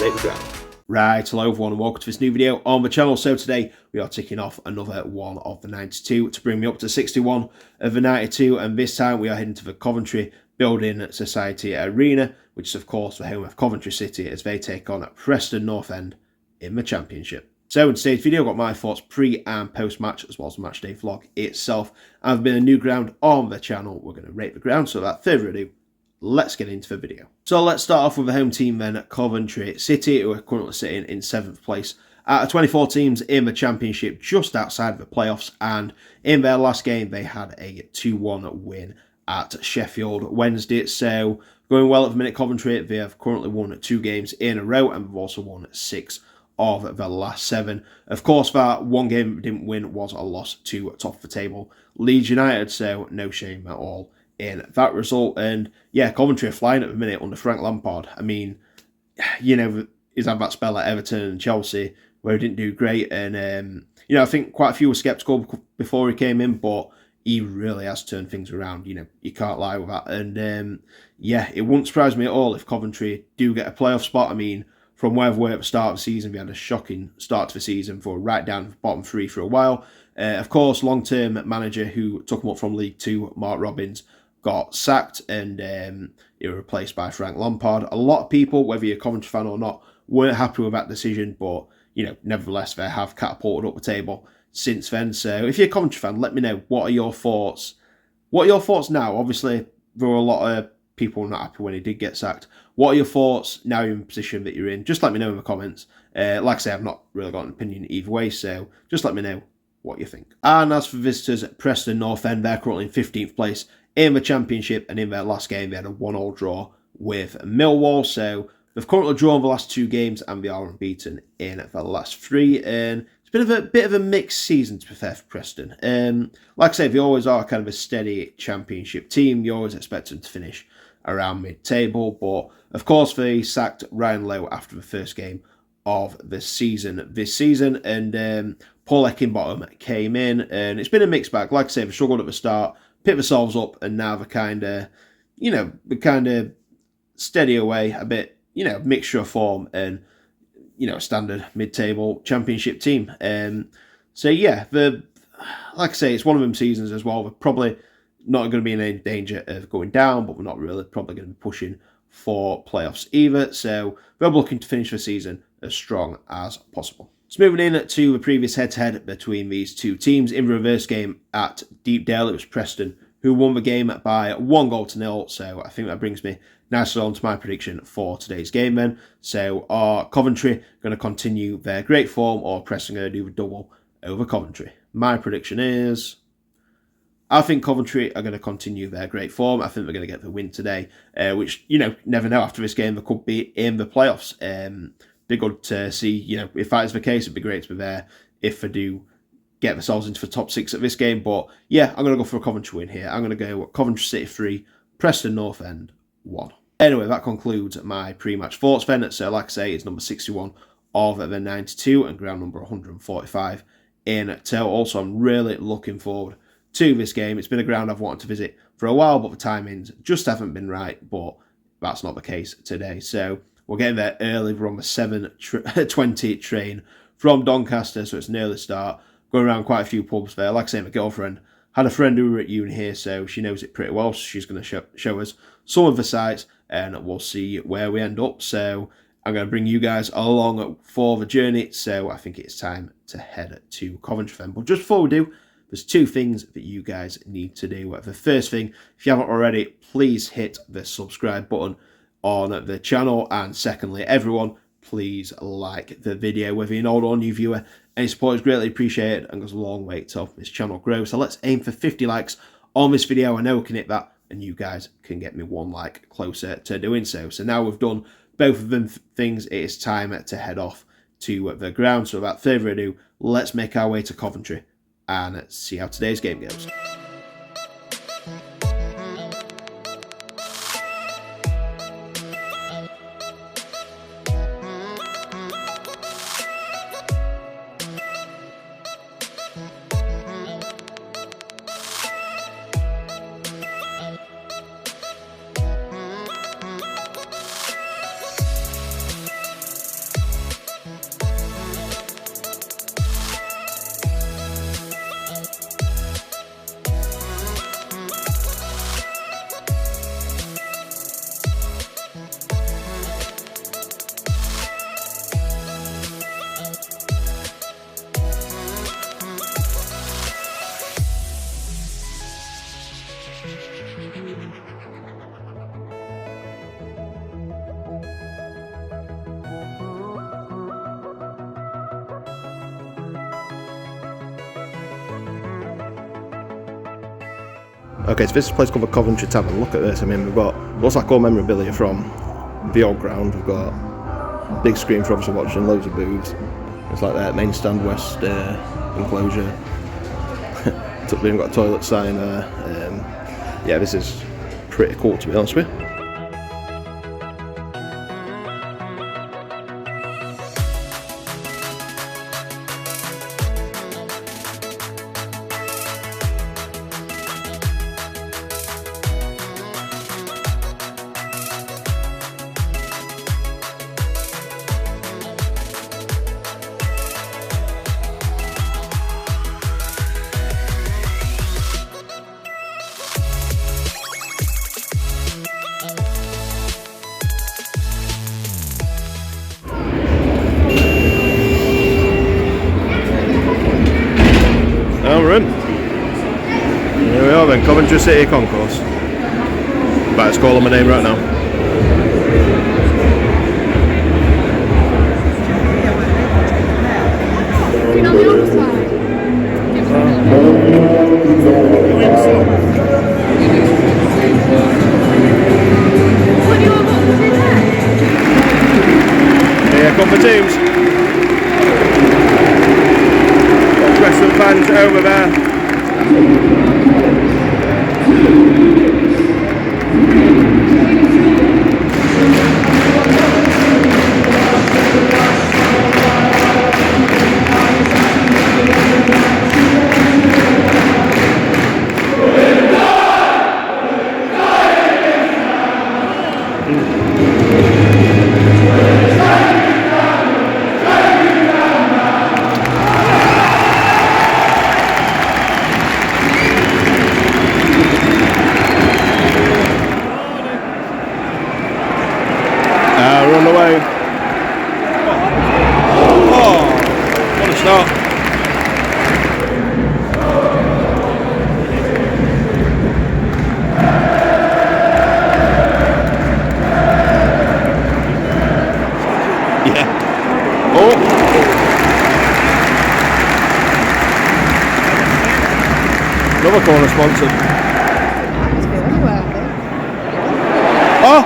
rate the ground. Right, hello everyone and welcome to this new video on the channel. So today we are ticking off another one of the 92 to bring me up to 61 of the 92, and this time we are heading to the Coventry Building Society Arena, which is of course the home of Coventry City as they take on Preston North End in the Championship. So in today's video I've got my thoughts pre and post match as well as the match day vlog itself. I've been a new ground on the channel, we're going to rate the ground, so without further ado, let's get into the video. So let's start off with the home team then, Coventry City, who are currently sitting in 7th place out of 24 teams in the Championship, just outside of the playoffs, and in their last game they had a 2-1 win at Sheffield Wednesday. So going well at the minute, Coventry, they have currently won 2 games in a row and they've also won 6 of the last 7. Of course, that one game they didn't win was a loss to top of the table Leeds United, so no shame at all in that result. And yeah, Coventry are flying at the minute under Frank Lampard. I mean, you know, he's had that spell at Everton and Chelsea where he didn't do great, and you know, I think quite a few were sceptical before he came in, but he really has turned things around. You know, you can't lie with that. And yeah, it wouldn't surprise me at all if Coventry do get a playoff spot. I mean, from where they were at the start of the season, we had a shocking start to the season for right down to the bottom 3 for a while. Of course, long-term manager who took them up from League 2, Mark Robins, got sacked, and he was replaced by Frank Lampard. A lot of people, whether you're a Coventry fan or not, weren't happy with that decision, but you know, nevertheless, they have catapulted up the table since then. So if you're a Coventry fan, let me know, what are your thoughts? What are your thoughts now? Obviously, there were a lot of people not happy when he did get sacked. What are your thoughts now you're in the position that you're in? Just let me know in the comments. Like I say, I've not really got an opinion either way, so just let me know what you think. And as for visitors, Preston North End, they're currently in 15th place in the Championship, and in their last game they had a 1-1 draw with Millwall. So they've currently drawn the last 2 games and they are unbeaten in the last 3, and it's been a bit of a mixed season, to be fair, for Preston. Like I say, they always are kind of a steady Championship team. You always expect them to finish around mid-table, but of course they sacked Ryan Lowe after the first game of the season this season, and Paul Eckingbottom came in, and it's been a mixed bag. Like I say, they struggled at the start, picked themselves up, and now they're kind of steady away a bit, you know, mixture of form and, you know, standard mid-table Championship team. So yeah, like I say, it's one of them seasons as well. They're probably not going to be in any danger of going down, but we're not really probably going to be pushing for playoffs either. So we're looking to finish the season as strong as possible. So moving in to the previous head-to-head between these two teams, in the reverse game at Deepdale, it was Preston who won the game by 1-0. So I think that brings me nicely on to my prediction for today's game then. So are Coventry going to continue their great form, or Preston going to do the double over Coventry? My prediction is, I think Coventry are going to continue their great form. I think they're going to get the win today, which, you know, never know. After this game, they could be in the playoffs. Be good to see, you know, if that is the case, it'd be great to be there if they do get themselves into the top 6 at this game. But yeah, I'm going to go for a Coventry win here. I'm going to go Coventry City 3, Preston North End 1. Anyway, that concludes my pre-match thoughts then. So like I say, it's number 61 of the 92 and ground number 145 in total. So I'm really looking forward to this game. It's been a ground I've wanted to visit for a while, but the timings just haven't been right, but that's not the case today. So we're getting there early. We're on the 7:20 train from Doncaster, so it's an early start. Going around quite a few pubs there. Like I say, my girlfriend had a friend who were at uni here, so she knows it pretty well. So she's going to show us some of the sites, and we'll see where we end up. So I'm going to bring you guys along for the journey. So I think it's time to head to Coventry then. But just before we do, there's 2 things that you guys need to do. The first thing, if you haven't already, please hit the subscribe button on the channel. And secondly, everyone, please like the video, whether you're an old or new viewer. Any support is greatly appreciated and goes a long way to help this channel grow. So let's aim for 50 likes on this video. I know we can hit that, and you guys can get me 1 like closer to doing so. So now we've done both of them things, it is time to head off to the ground. So without further ado, let's make our way to Coventry and see how today's game goes. Okay, so this is a place called the Coventry Tavern. Look at this. I mean, we've got looks like all memorabilia from the old ground. We've got big screen for obviously watching, loads of booths. It's like that main stand west enclosure. We've even got a toilet sign there. Yeah, this is pretty cool, to be honest with you. We're in. Here we are then, Coventry City Concourse. Better just call on my name right now. Here come the teams. Preston fans over there. We're on the way. Oh, what a start. Yeah. Oh. Another corner sponsored. Oh.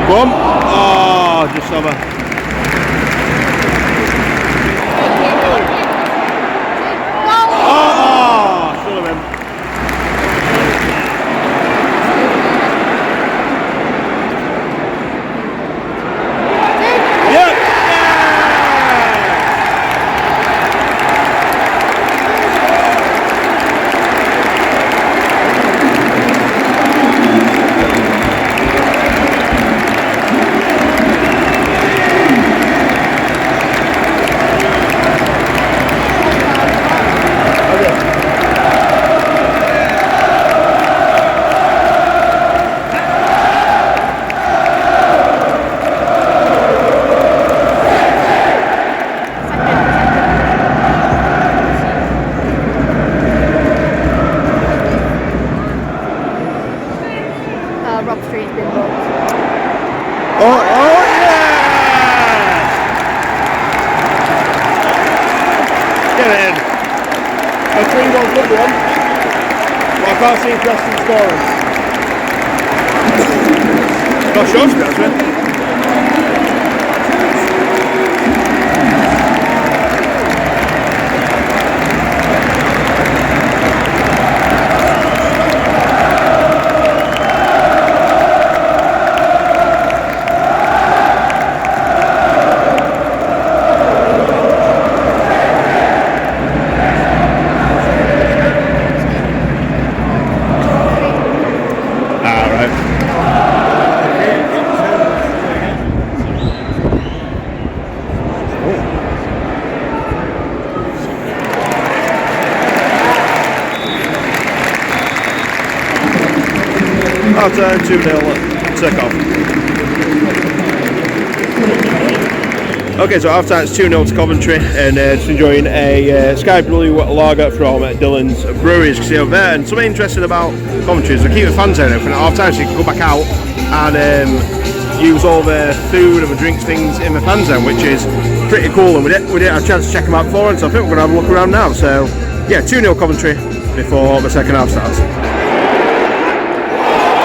Come. Oh, just over. Oh, should have been. Yep. Rob Street's been booked. Oh, yeah! Get it in. A 3-1 good one. Well, I can't see Preston scoring. Not sure, to be honest with you. Half time, 2-0, tick off. Okay, so half time it's 2-0 to Coventry, and just enjoying a Sky Blue lager from Dylan's Breweries. You can see over there, and something interesting about Coventry is they keep the fan zone open at half time, so you can go back out and use all the food and the drinks things in the fan zone, which is pretty cool. And we didn't have a chance to check them out beforehand, so I think we're going to have a look around now. So yeah, 2-0 Coventry before the second half starts.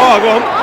Oh, go on.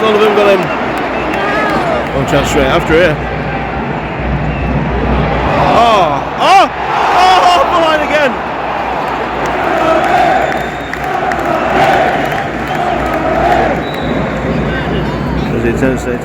None of them got in. One chance straight after here. Off the line again. There's the intensity.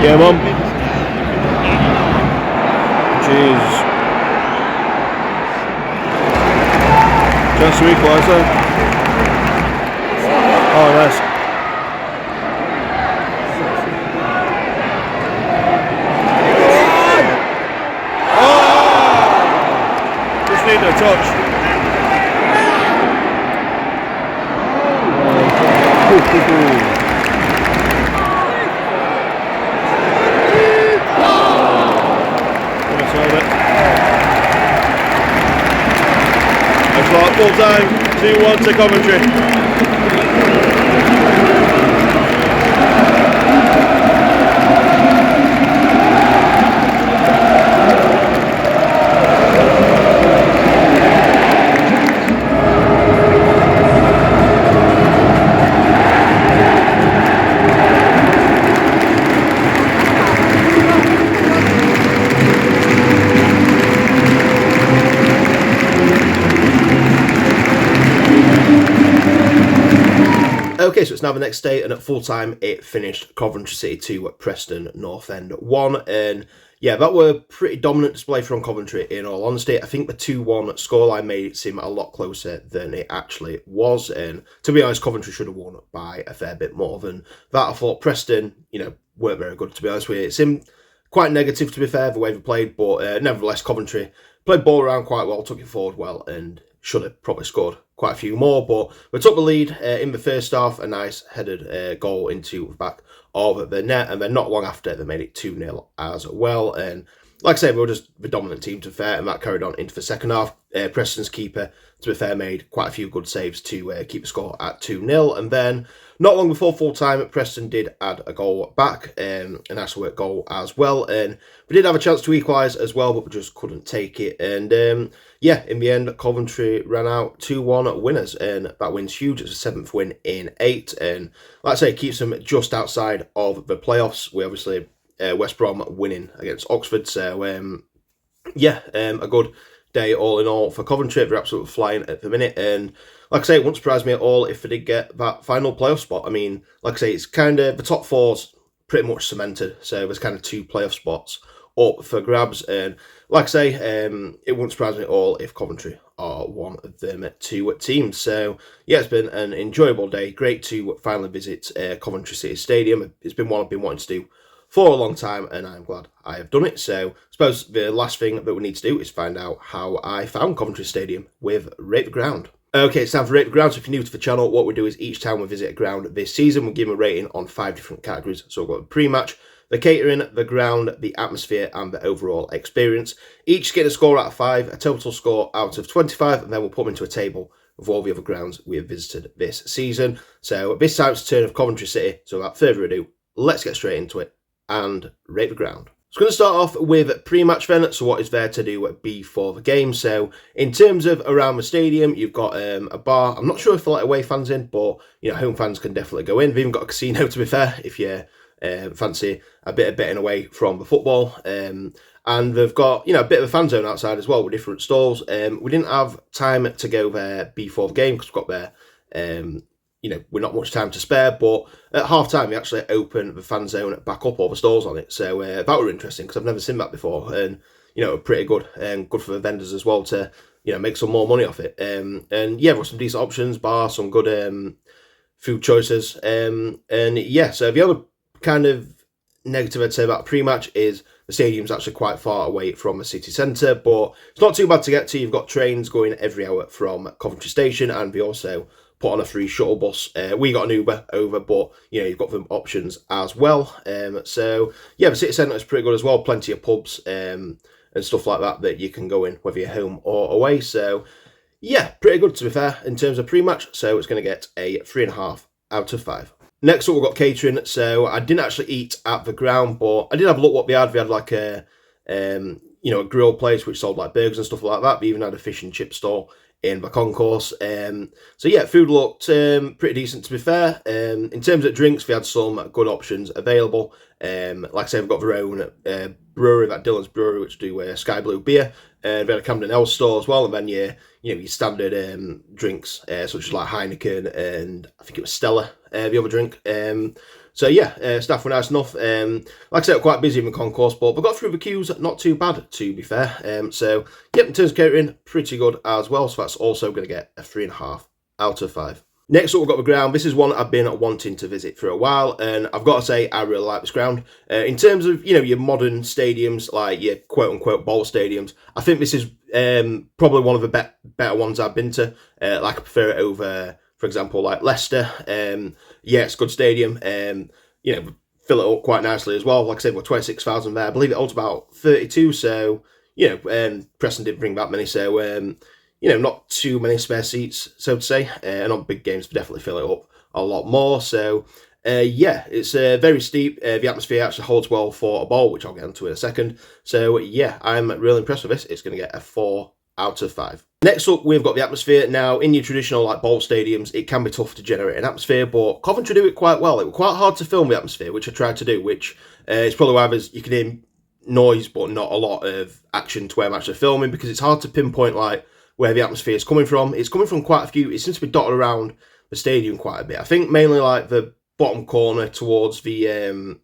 Yeah, Mum. Jeez. Chance to equalise though. Oh, nice. Oh! Just need a touch. Full time, 2-1 to Coventry. Okay, so it's now the next day, and at full time it finished Coventry City 2 at Preston North End 1. And yeah, that were a pretty dominant display from Coventry, in all honesty. I think the 2-1 scoreline made it seem a lot closer than it actually was. And to be honest, Coventry should have won by a fair bit more than that. I thought Preston, weren't very good, to be honest with you. It seemed quite negative, to be fair, the way they played, but nevertheless, Coventry played ball around quite well, took it forward well, and should have probably scored quite a few more, but we took the lead in the first half, a nice headed goal into the back of the net, and then not long after they made it 2-0 as well. And like I said, we were just the dominant team, to be fair, and that carried on into the second half. Preston's keeper, to be fair, made quite a few good saves to keep the score at 2-0, and then not long before full time, Preston did add a goal back, a nice work goal as well, and we did have a chance to equalise as well, but we just couldn't take it. And yeah, in the end, Coventry ran out 2-1 winners, and that win's huge. It's a 7th win in 8, and like I say, it keeps them just outside of the playoffs. We obviously West Brom winning against Oxford, so yeah, a good day all in all for Coventry. They're absolutely flying at the minute, and like I say, it wouldn't surprise me at all if they did get that final playoff spot. I mean, like I say, it's kind of the top four's pretty much cemented, so there's kind of 2 playoff spots up for grabs, and like I say, it wouldn't surprise me at all if Coventry are one of them 2 teams. So yeah, it's been an enjoyable day. Great to finally visit Coventry City Stadium. It's been one I've been wanting to do for a long time, and I'm glad I have done it. So I suppose the last thing that we need to do is find out how I found Coventry Stadium with Rate the Ground. Okay, it's time for Rate the Ground. So if you're new to the channel, what we do is each time we visit a ground this season, we give them a rating on 5 different categories. So we've got the pre-match, the catering, the ground, the atmosphere, and the overall experience. Each get a score out of 5, a total score out of 25, and then we'll put them into a table of all the other grounds we have visited this season. So this time it's the turn of Coventry City. So without further ado, let's get straight into it and rate the ground. So I'm going to start off with pre-match then, so what is there to do before the game. So in terms of around the stadium, you've got a bar. I'm not sure if they let away fans in, but you know, home fans can definitely go in. They've even got a casino, to be fair, if you fancy a bit of betting away from the football. And they've got, you know, a bit of a fan zone outside as well with different stalls. We didn't have time to go there before the game because we got there. You know, we're not much time to spare, but at half time we actually opened the fan zone back up, all the stalls on it. So that were interesting because I've never seen that before, and you know, pretty good and good for the vendors as well to, you know, make some more money off it. And yeah, there were some decent options, bar, some good food choices, and yeah. So the other kind of negative I'd say about pre-match is the stadium's actually quite far away from the city centre, but it's not too bad to get to. You've got trains going every hour from Coventry Station, and we also put on a free shuttle bus. We got an Uber over, but you know, you've got them options as well. So yeah, the city centre is pretty good as well. Plenty of pubs and stuff like that that you can go in, whether you're home or away. So yeah, pretty good to be fair in terms of pre-match. So it's going to get a 3.5 out of 5. Next up, we've got catering. So I didn't actually eat at the ground, but I did have a look what they had. They had like a you know, a grill place which sold like burgers and stuff like that. They even had a fish and chip store in the concourse. So yeah, food looked pretty decent to be fair. In terms of drinks, we had some good options available. Like I say, we've got their own brewery, that Dylan's Brewery, which do Sky Blue beer. We had a Camden Ale store as well, and then you know, your standard drinks such as like Heineken and I think it was Stella, the other drink. So yeah, staff were nice enough. Like I said, quite busy in the concourse, but we got through the queues not too bad, to be fair. So yep, in terms of catering, pretty good as well. So that's also going to get a 3.5 out of 5. Next up, we've got the ground. This is one I've been wanting to visit for a while, and I've got to say I really like this ground. In terms of, you know, your modern stadiums, like your quote-unquote ball stadiums, I think this is probably one of the better ones I've been to. Like I prefer it over, for example, like Leicester. Yeah, it's a good stadium. You know, fill it up quite nicely as well. Like I said, we're 26,000 there. I believe it holds about 32, so, you know, Preston didn't bring that many, so, you know, not too many spare seats, so to say. And on big games, definitely fill it up a lot more. So, yeah, it's very steep. The atmosphere actually holds well for a ball, which I'll get into in a second. So, yeah, I'm really impressed with this. It's going to get a 4 out of 5. Next up, we've got the atmosphere. Now, in your traditional like ball stadiums, it can be tough to generate an atmosphere, but Coventry do it quite well. It was quite hard to film the atmosphere, which I tried to do, which is probably why you can hear noise, but not a lot of action to where I'm actually filming, because it's hard to pinpoint like where the atmosphere is coming from. It's coming from quite a few. It seems to be dotted around the stadium quite a bit. I think mainly like the bottom corner towards the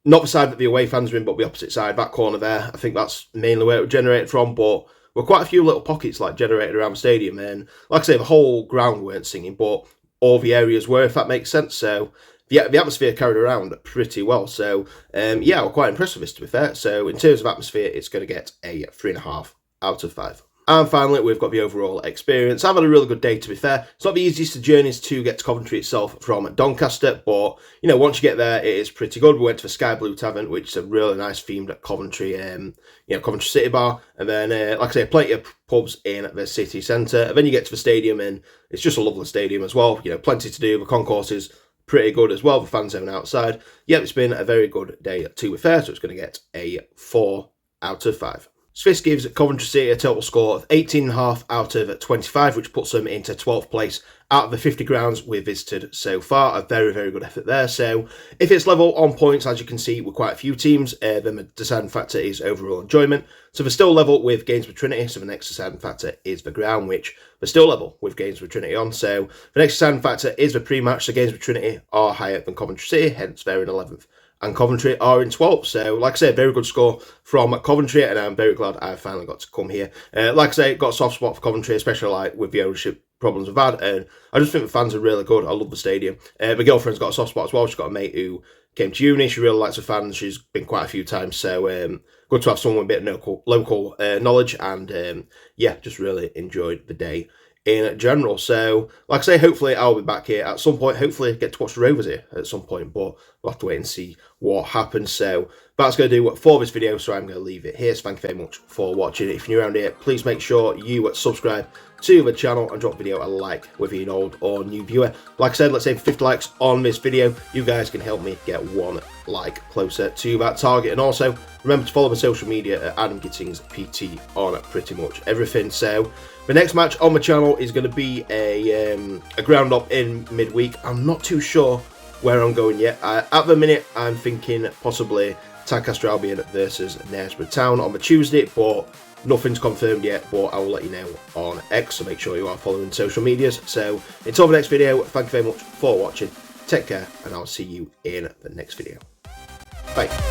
not the side that the away fans are in, but the opposite side, that corner there. I think that's mainly where it would generate from, but there were quite a few little pockets like generated around the stadium, and like I say, the whole ground weren't singing, but all the areas were, if that makes sense. So the atmosphere carried around pretty well. So yeah, we're quite impressed with this, to be fair. So in terms of atmosphere, it's going to get a 3.5 out of 5. And finally, we've got the overall experience. I've had a really good day, to be fair. It's not the easiest of journeys to get to Coventry itself from Doncaster, but, you know, once you get there, it is pretty good. We went to the Sky Blue Tavern, which is a really nice themed Coventry, you know, Coventry City bar. And then, like I say, plenty of pubs in the city centre. And then you get to the stadium, and it's just a lovely stadium as well. You know, plenty to do. The concourse is pretty good as well. The fan zone outside. Yeah, it's been a very good day, to be fair. So it's going to get a 4 out of 5. So this gives Coventry City a total score of 18.5 out of 25, which puts them into 12th place out of the 50 grounds we've visited so far. A very, very good effort there. So if it's level on points, as you can see, with quite a few teams, then the deciding factor is overall enjoyment. So they're still level with Gainsborough Trinity. So the next deciding factor is the ground, which they're still level with Gainsborough Trinity on. So the next deciding factor is the pre-match. So Gainsborough Trinity are higher than Coventry City, hence they're in 11th. And Coventry are in 12th. So, like I said, very good score from Coventry, and I'm very glad I finally got to come here. Like I say, got a soft spot for Coventry, especially like with the ownership problems we've had, and I just think the fans are really good. I love the stadium. My girlfriend's got a soft spot as well. She's got a mate who came to uni. She really likes the fans. She's been quite a few times, so good to have someone with a bit of local knowledge, and yeah, just really enjoyed the day in general. So, like I say, hopefully I'll be back here at some point. Hopefully get to watch the Rovers here at some point, but we'll have to wait and see what happens. So that's going to do it for this video, so I'm going to leave it here. So thank you very much for watching. If you're new around here, please make sure you subscribe to the channel and drop the video a like, whether you're an old or new viewer. Like I said, let's say 50 likes on this video. You guys can help me get 1 like closer to that target. And also, remember to follow my social media at Adam Gittings PT on pretty much everything. So the next match on the channel is going to be a ground up in midweek. I'm not too sure where I'm going yet. At the minute, I'm thinking possibly Tadcaster Albion versus Knaresborough Town on the Tuesday, but nothing's confirmed yet, but I will let you know on X, so make sure you are following social medias. So until the next video, thank you very much for watching. Take care, and I'll see you in the next video. Bye.